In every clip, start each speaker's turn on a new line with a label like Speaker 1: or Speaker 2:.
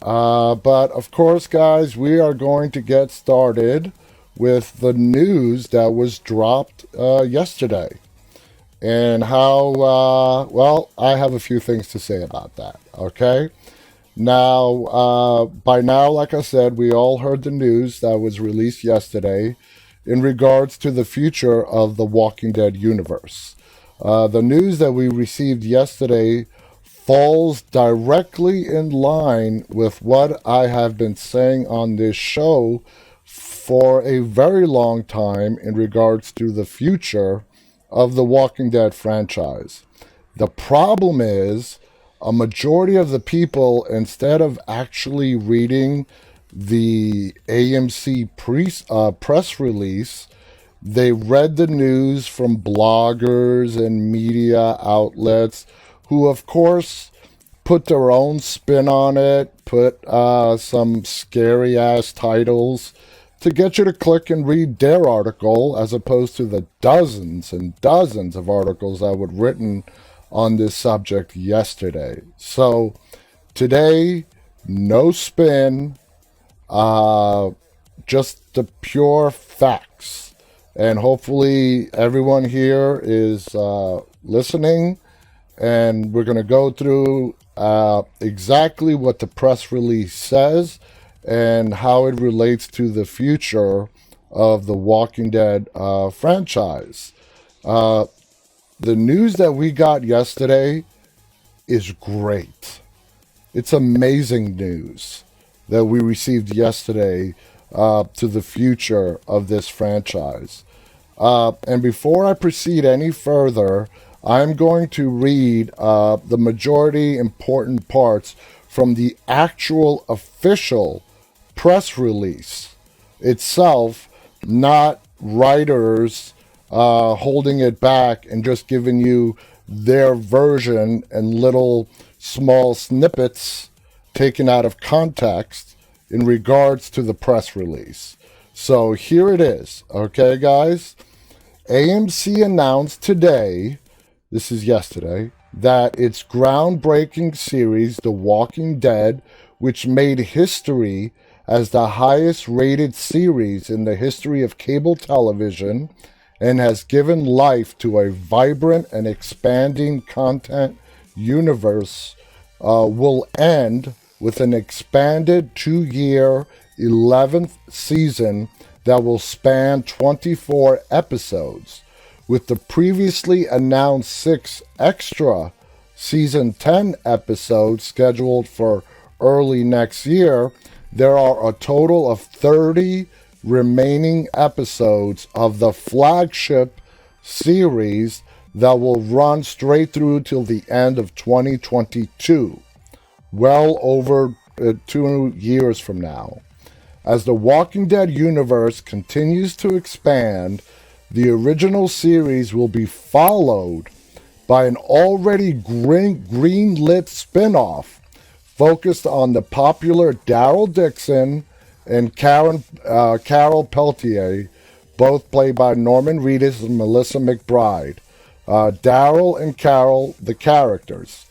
Speaker 1: But of course, guys, we are going to get started with the news that was dropped yesterday. And how, well, I have a few things to say about that, okay? Now, by now, like I said, we all heard the news that was released yesterday in regards to the future of the Walking Dead universe. The news that we received yesterday falls directly in line with what I have been saying on this show for a very long time in regards to the future of the Walking Dead franchise. The problem is, a majority of the people, instead of actually reading the AMC press release, they read the news from bloggers and media outlets who, of course, put their own spin on it, put some scary ass titles to get you to click and read their article as opposed to the dozens and dozens of articles that were written on this subject yesterday. So today, no spin, just the pure facts. And hopefully everyone here is listening, and we're going to go through exactly what the press release says and how it relates to the future of the Walking Dead franchise. The news that we got yesterday is great. It's amazing news that we received yesterday to the future of this franchise. And before I proceed any further, I'm going to read the majority important parts from the actual official press release itself, not writers holding it back and just giving you their version and little small snippets taken out of context in regards to the press release. So here it is, okay, guys? AMC announced today, this is yesterday, that its groundbreaking series, The Walking Dead, which made history as the highest rated series in the history of cable television and has given life to a vibrant and expanding content universe, will end with an expanded 2-year 11th season that will span 24 episodes. With the previously announced 6 extra season 10 episodes scheduled for early next year, there are a total of 30 remaining episodes of the flagship series that will run straight through till the end of 2022, well over 2 years from now. As the Walking Dead universe continues to expand, the original series will be followed by an already green-lit spin-off focused on the popular Daryl Dixon and Carol Peltier, both played by Norman Reedus and Melissa McBride. Daryl and Carol, the characters.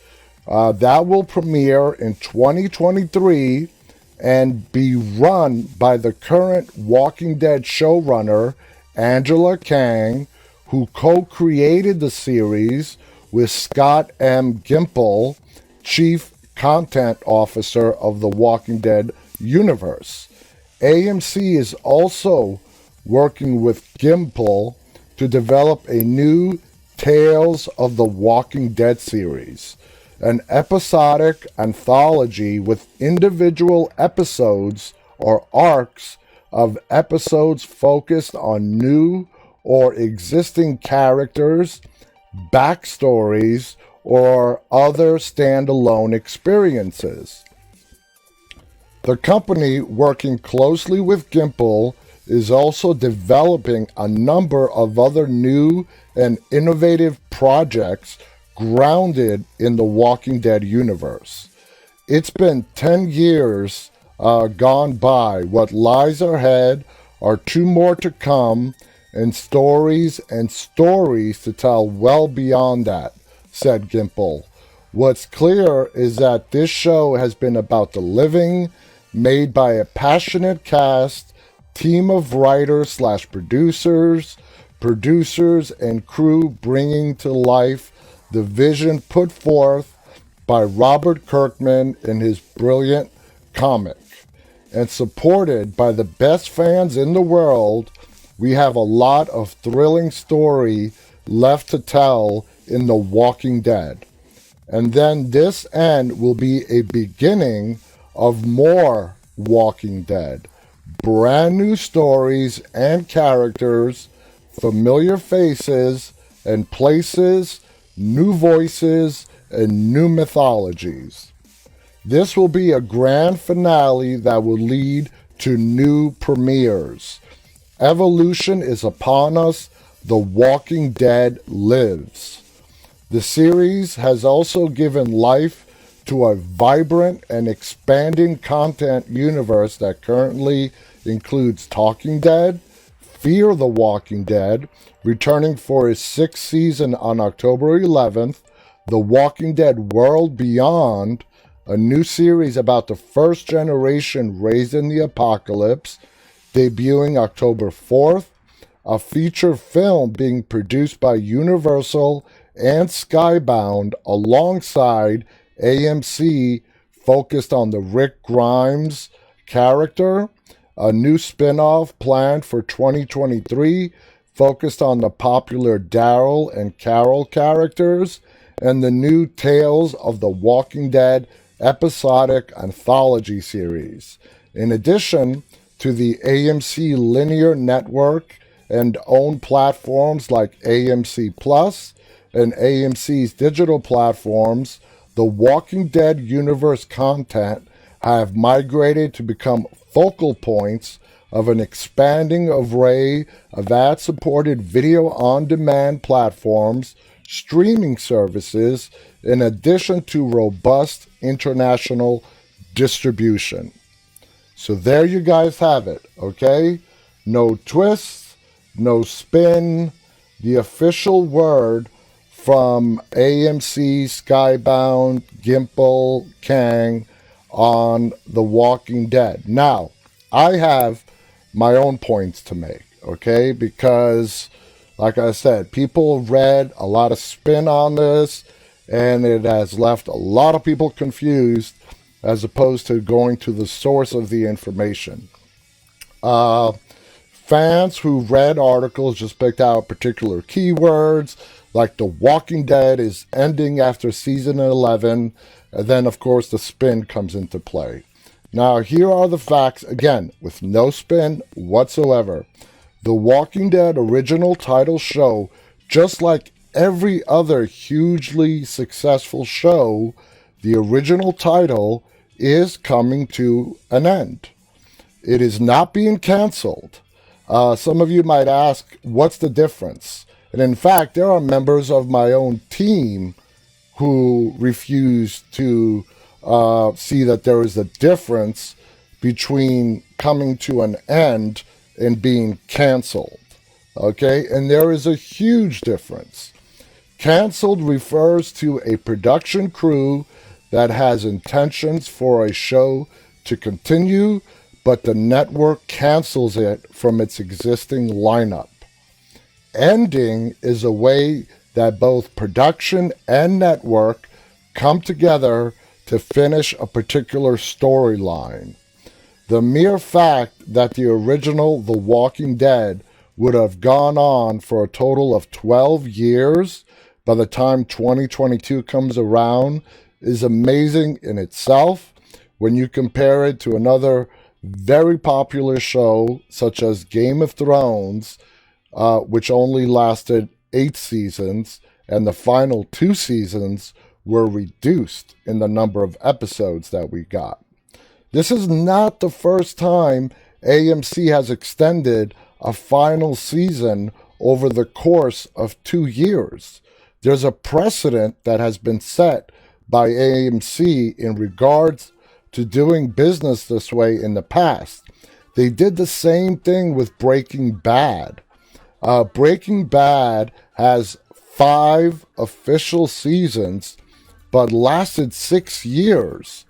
Speaker 1: That will premiere in 2023 and be run by the current Walking Dead showrunner, Angela Kang, who co-created the series with Scott M. Gimple, Chief Content Officer of the Walking Dead universe. AMC is also working with Gimple to develop a new Tales of the Walking Dead series, an episodic anthology with individual episodes or arcs of episodes focused on new or existing characters, backstories, or other standalone experiences. The company, working closely with Gimple, is also developing a number of other new and innovative projects grounded in the Walking Dead universe. It's been 10 years gone by. What lies ahead are 2 more to come, and stories to tell well beyond that, said Gimple. What's clear is that this show has been about the living, made by a passionate cast, team of writers slash producers and crew bringing to life the vision put forth by Robert Kirkman in his brilliant comic. And supported by the best fans in the world, we have a lot of thrilling story left to tell in The Walking Dead. And then this end will be a beginning of more Walking Dead. Brand new stories and characters, familiar faces and places, new voices, and new mythologies. This will be a grand finale that will lead to new premieres. Evolution is upon us. The Walking Dead lives. The series has also given life to a vibrant and expanding content universe that currently includes Talking Dead, Fear the Walking Dead, returning for its 6th season on October 11th, The Walking Dead World Beyond, a new series about the first generation raised in the apocalypse, debuting October 4th, a feature film being produced by Universal and Skybound alongside AMC, focused on the Rick Grimes character, a new spin-off planned for 2023 focused on the popular Daryl and Carol characters, and the new Tales of the Walking Dead episodic anthology series. In addition to the AMC linear network and owned platforms like AMC Plus and AMC's digital platforms, the Walking Dead universe content have migrated to become focal points of an expanding array of ad-supported video-on-demand platforms, streaming services, in addition to robust international distribution. So there you guys have it, okay? No twists, no spin, the official word from AMC, Skybound, Gimple, Kang on The Walking Dead. Now, I have my own points to make, okay? Because, like I said, people have read a lot of spin on this, and it has left a lot of people confused as opposed to going to the source of the information. Fans who read articles just picked out particular keywords, like The Walking Dead is ending after season 11, and then, of course, the spin comes into play. Now, here are the facts, again, with no spin whatsoever. The Walking Dead original title show, just like every other hugely successful show, the original title is coming to an end. It is not being canceled. Some of you might ask, what's the difference? And in fact, there are members of my own team who refuse to see that there is a difference between coming to an end and being canceled. Okay? And there is a huge difference. Canceled refers to a production crew that has intentions for a show to continue, but the network cancels it from its existing lineup. Ending is a way that both production and network come together to finish a particular storyline. The mere fact that the original The Walking Dead would have gone on for a total of 12 years by the time 2022 comes around is amazing in itself when you compare it to another very popular show such as Game of Thrones, which only lasted 8 seasons, and the final 2 seasons were reduced in the number of episodes that we got. This is not the first time AMC has extended a final season over the course of 2 years. There's a precedent that has been set by AMC in regards to doing business this way in the past. They did the same thing with Breaking Bad. Breaking Bad has 5 official seasons but lasted 6 years.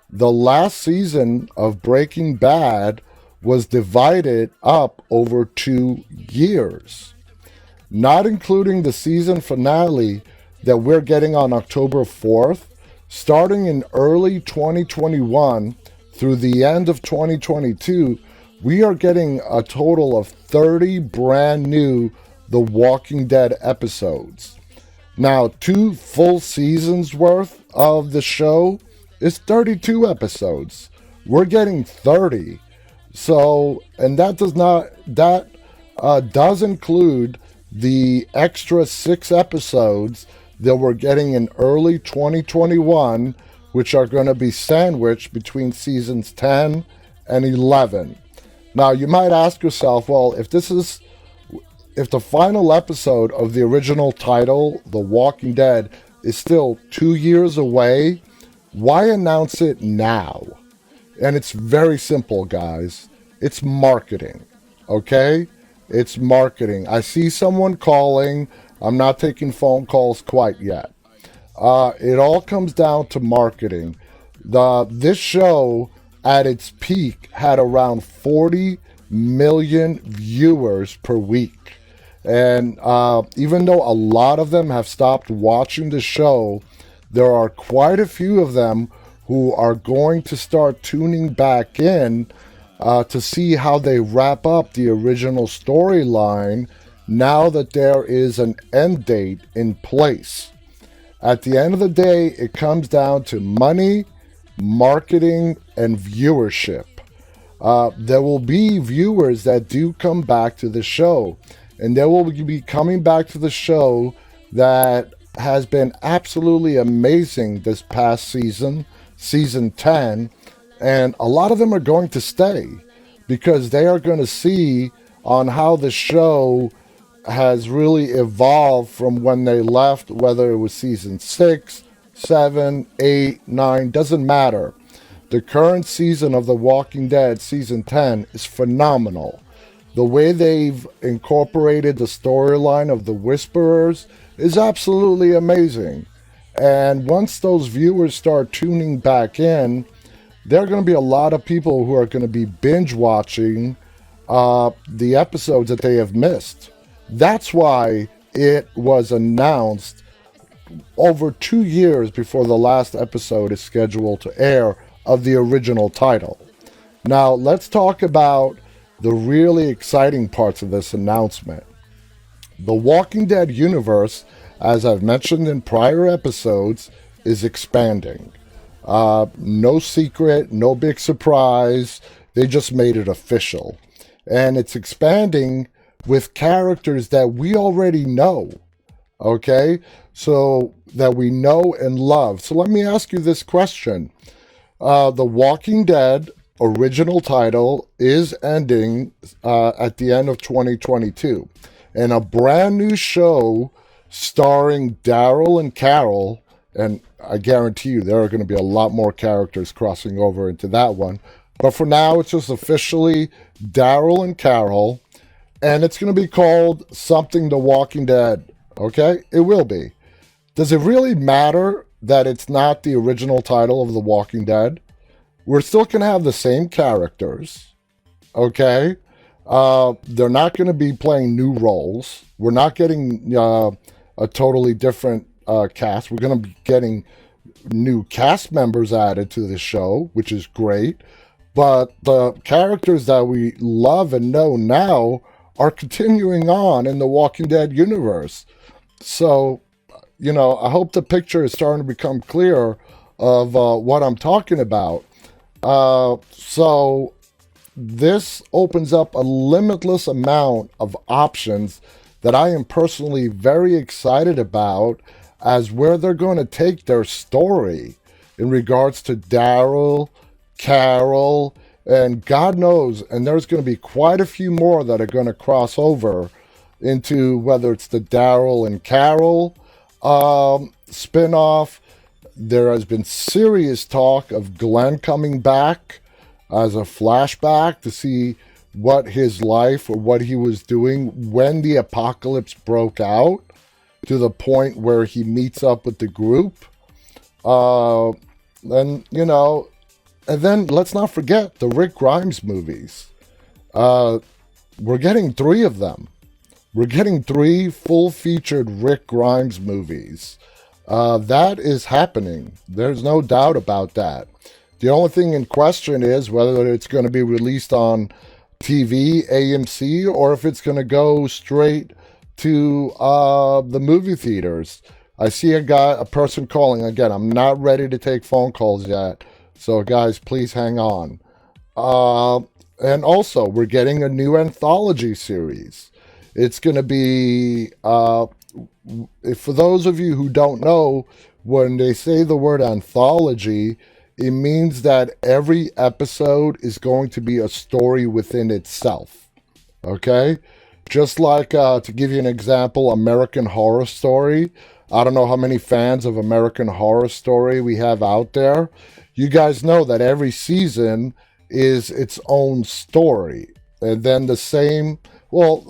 Speaker 1: The last season of Breaking Bad was divided up over 2 years, not including the season finale that we're getting on October 4th. Starting in early 2021 through the end of 2022, we are getting a total of 30 brand new The Walking Dead episodes. Now, 2 full seasons worth of the show is 32 episodes. We're getting 30. So, and that does include the extra 6 episodes that we're getting in early 2021, which are going to be sandwiched between seasons 10 and 11. Now, you might ask yourself, well, if the final episode of the original title, The Walking Dead, is still 2 years away, why announce it now? And it's very simple, guys. It's marketing, okay? It's marketing. I see someone calling. I'm not taking phone calls quite yet. It all comes down to marketing. This show, at its peak, had around 40 million viewers per week. And even though a lot of them have stopped watching the show, there are quite a few of them who are going to start tuning back in to see how they wrap up the original storyline now that there is an end date in place. At the end of the day, it comes down to money, marketing, and viewership. There will be viewers that do come back to the show, and they will be coming back to the show that has been absolutely amazing this past season, season 10, and a lot of them are going to stay because they are going to see on how the show has really evolved from when they left, whether it was season 6, 7, 8, 9, doesn't matter. The current season of The Walking Dead, season 10, is phenomenal. The way they've incorporated the storyline of the Whisperers is absolutely amazing. And once those viewers start tuning back in, there are going to be a lot of people who are going to be binge watching the episodes that they have missed. That's why it was announced over 2 years before the last episode is scheduled to air of the original title. Now, let's talk about the really exciting parts of this announcement. The Walking Dead universe, as I've mentioned in prior episodes, is expanding. No secret, no big surprise. They just made it official. And it's expanding with characters that we already know. Okay? So that we know and love. So let me ask you this question. The Walking Dead original title is ending at the end of 2022. And a brand new show starring Daryl and Carol, and I guarantee you there are going to be a lot more characters crossing over into that one. But for now, it's just officially Daryl and Carol, and it's going to be called something The Walking Dead. Okay? It will be. Does it really matter that it's not the original title of The Walking Dead? We're still going to have the same characters. Okay? They're not going to be playing new roles. We're not getting a totally different cast. We're going to be getting new cast members added to the show, which is great. But the characters that we love and know now are continuing on in the Walking Dead universe. So, I hope the picture is starting to become clear of what I'm talking about. So this opens up a limitless amount of options that I am personally very excited about as where they're going to take their story in regards to Daryl, Carol, and God knows, and there's going to be quite a few more that are going to cross over into whether it's the Daryl and Carol spinoff. There has been serious talk of Glenn coming back as a flashback to see what his life or what he was doing when the apocalypse broke out, to the point where he meets up with the group. Uh, and, and then let's not forget the Rick Grimes movies. We're getting 3 of them. We're getting 3 full-featured Rick Grimes movies. That is happening. There's no doubt about that. The only thing in question is whether it's going to be released on TV, AMC, or if it's going to go straight to the movie theaters. I see a person calling. Again, I'm not ready to take phone calls yet. So, guys, please hang on. And also, we're getting a new anthology series. It's going to be, for those of you who don't know, when they say the word anthology, it means that every episode is going to be a story within itself. Okay? Just like, to give you an example, American Horror Story. I don't know how many fans of American Horror Story we have out there. You guys know that every season is its own story. And then the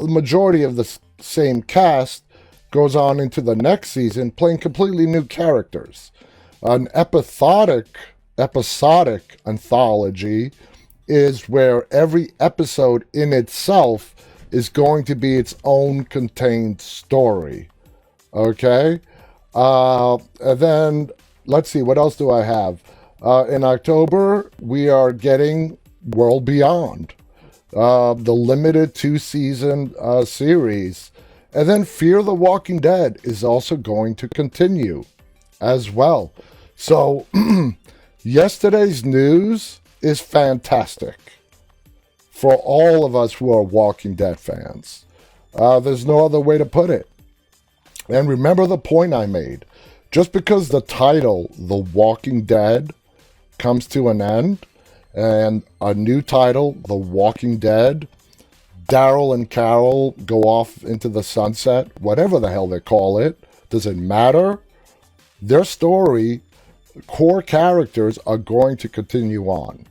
Speaker 1: majority of the same cast goes on into the next season playing completely new characters. An episodic anthology is where every episode in itself is going to be its own contained story. Okay? And then, let's see, what else do I have? In October, we are getting World Beyond, the limited 2-season series. And then Fear the Walking Dead is also going to continue as well. So, yesterday's news is fantastic for all of us who are Walking Dead fans. There's no other way to put it. And remember the point I made. Just because the title, The Walking Dead, comes to an end, and a new title, The Walking Dead, Daryl and Carol go off into the sunset, whatever the hell they call it, does it matter? Their story, core characters are going to continue on.